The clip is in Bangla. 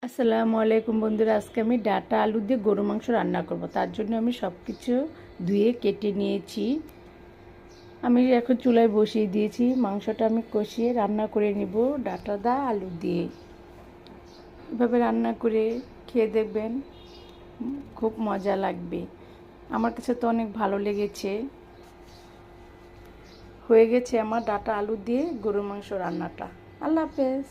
আসসালামু আলাইকুম বন্ধুরা, আজকে আমি ডাটা আলু দিয়ে গরু মাংস রান্না করব। তার জন্য আমি সব কিছু ধুয়ে কেটে নিয়েছি। আমি এখন চুলায় বসিয়ে দিয়েছি। মাংসটা আমি কষিয়ে রান্না করে নিব ডাটা দা আলু দিয়ে। এভাবে রান্না করে খেয়ে দেখবেন, খুব মজা লাগবে। আমার কাছে তো অনেক ভালো লেগেছে। হয়ে গেছে আমার ডাটা আলু দিয়ে গরু মাংস রান্নাটা। আল্লাহ হাফেজ।